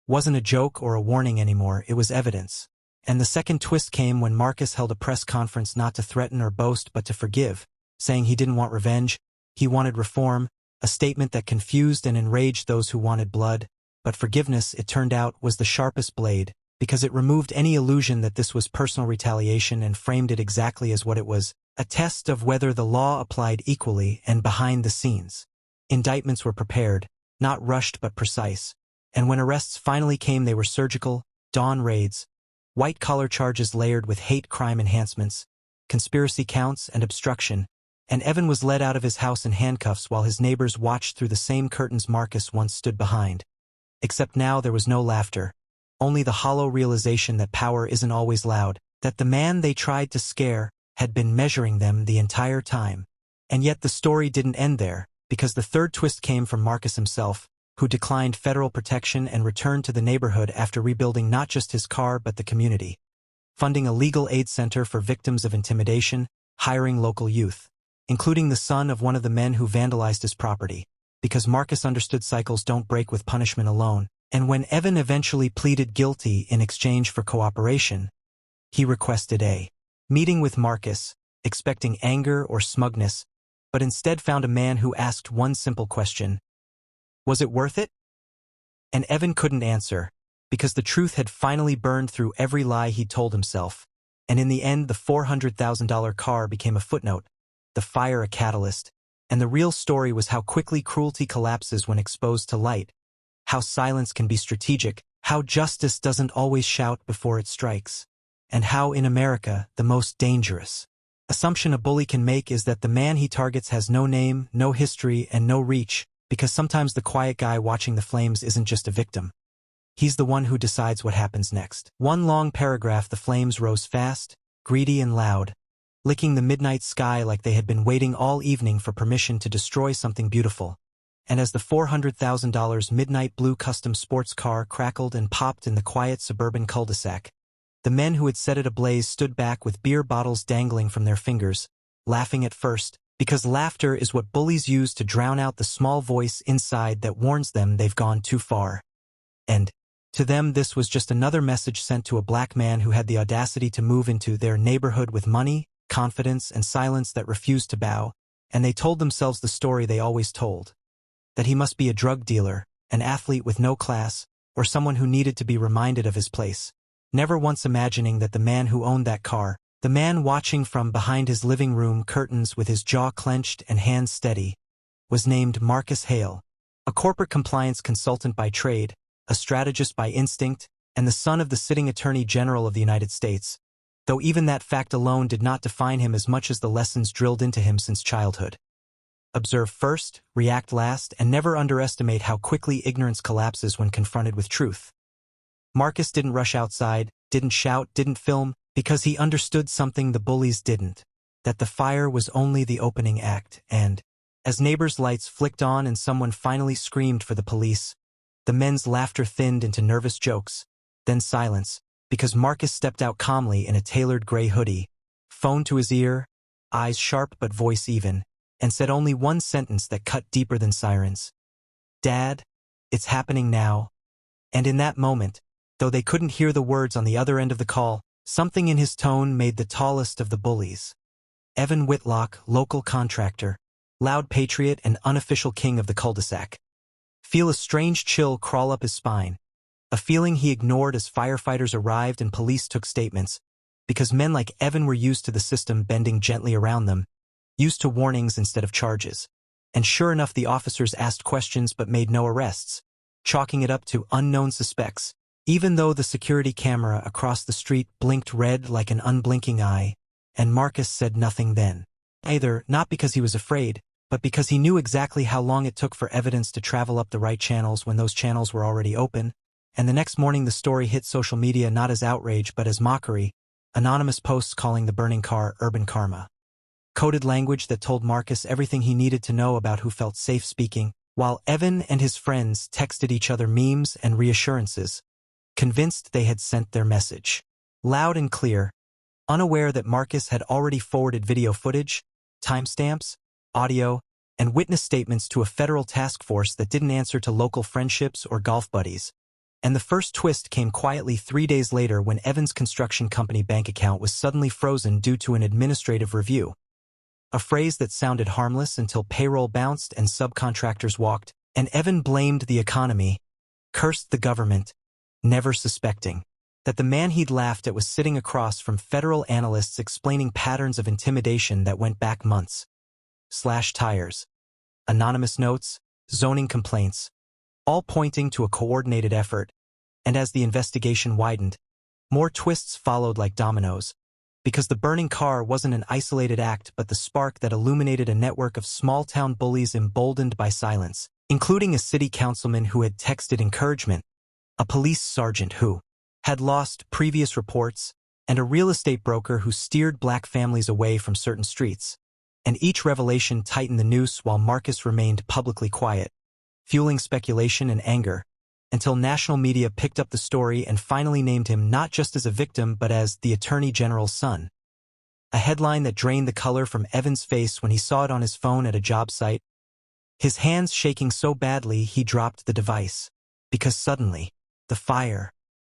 wasn't a joke or a warning anymore, it was evidence. And the second twist came when Marcus held a press conference not to threaten or boast but to forgive, saying he didn't want revenge, he wanted reform, a statement that confused and enraged those who wanted blood. But forgiveness, it turned out, was the sharpest blade, because it removed any illusion that this was personal retaliation and framed it exactly as what it was, a test of whether the law applied equally and behind the scenes. Indictments were prepared, not rushed but precise, and when arrests finally came they were surgical, dawn raids, white-collar charges layered with hate crime enhancements, conspiracy counts and obstruction, and Evan was led out of his house in handcuffs while his neighbors watched through the same curtains Marcus once stood behind. Except now there was no laughter, only the hollow realization that power isn't always loud, that the man they tried to scare had been measuring them the entire time. And yet the story didn't end there, because the third twist came from Marcus himself, who declined federal protection and returned to the neighborhood after rebuilding not just his car but the community, funding a legal aid center for victims of intimidation, hiring local youth, including the son of one of the men who vandalized his property, because Marcus understood cycles don't break with punishment alone, and when Evan eventually pleaded guilty in exchange for cooperation, he requested a meeting with Marcus, expecting anger or smugness, but instead found a man who asked one simple question: was it worth it? And Evan couldn't answer, because the truth had finally burned through every lie he'd told himself, and in the end the $400,000 car became a footnote, the fire a catalyst, and the real story was how quickly cruelty collapses when exposed to light, how silence can be strategic, how justice doesn't always shout before it strikes, and how in America the most dangerous assumption a bully can make is that the man he targets has no name, no history, and no reach, because sometimes the quiet guy watching the flames isn't just a victim. He's the one who decides what happens next. One long paragraph, the flames rose fast, greedy and loud, licking the midnight sky like they had been waiting all evening for permission to destroy something beautiful. And as the $400,000 midnight blue custom sports car crackled and popped in the quiet suburban cul-de-sac, the men who had set it ablaze stood back with beer bottles dangling from their fingers, laughing at first, because laughter is what bullies use to drown out the small voice inside that warns them they've gone too far. And to them this was just another message sent to a black man who had the audacity to move into their neighborhood with money, confidence, and silence that refused to bow, and they told themselves the story they always told: that he must be a drug dealer, an athlete with no class, or someone who needed to be reminded of his place, never once imagining that the man who owned that car, the man watching from behind his living room curtains with his jaw clenched and hands steady, was named Marcus Hale, a corporate compliance consultant by trade, a strategist by instinct, and the son of the sitting Attorney General of the United States, though even that fact alone did not define him as much as the lessons drilled into him since childhood. Observe first, react last, and never underestimate how quickly ignorance collapses when confronted with truth. Marcus didn't rush outside, didn't shout, didn't film, because he understood something the bullies didn't: that the fire was only the opening act, and, as neighbors' lights flicked on and someone finally screamed for the police, the men's laughter thinned into nervous jokes, then silence, because Marcus stepped out calmly in a tailored gray hoodie, phone to his ear, eyes sharp but voice even, and said only one sentence that cut deeper than sirens: "Dad, it's happening now." And in that moment, though they couldn't hear the words on the other end of the call, something in his tone made the tallest of the bullies, Evan Whitlock, local contractor, loud patriot and unofficial king of the cul-de-sac, feel a strange chill crawl up his spine, a feeling he ignored as firefighters arrived and police took statements, because men like Evan were used to the system bending gently around them, used to warnings instead of charges. And sure enough, the officers asked questions but made no arrests, chalking it up to unknown suspects, even though the security camera across the street blinked red like an unblinking eye, and Marcus said nothing then. Either not because he was afraid, but because he knew exactly how long it took for evidence to travel up the right channels when those channels were already open, and the next morning the story hit social media not as outrage but as mockery, anonymous posts calling the burning car urban karma. Coded language that told Marcus everything he needed to know about who felt safe speaking, while Evan and his friends texted each other memes and reassurances, convinced they had sent their message loud and clear, unaware that Marcus had already forwarded video footage, timestamps, audio, and witness statements to a federal task force that didn't answer to local friendships or golf buddies, And the first twist came quietly 3 days later when Evan's construction company bank account was suddenly frozen due to an administrative review. A phrase that sounded harmless until payroll bounced and subcontractors walked, and Evan blamed the economy, cursed the government, never suspecting that the man he'd laughed at was sitting across from federal analysts explaining patterns of intimidation that went back months. Slashed tires, anonymous notes, zoning complaints, all pointing to a coordinated effort, and as the investigation widened, more twists followed like dominoes, because the burning car wasn't an isolated act but the spark that illuminated a network of small-town bullies emboldened by silence, including a city councilman who had texted encouragement, a police sergeant who had lost previous reports, and a real estate broker who steered black families away from certain streets. And each revelation tightened the noose while Marcus remained publicly quiet, fueling speculation and anger, until national media picked up the story and finally named him not just as a victim but as the Attorney General's son. A headline that drained the color from Evan's face when he saw it on his phone at a job site, his hands shaking so badly he dropped the device, because suddenly, the fire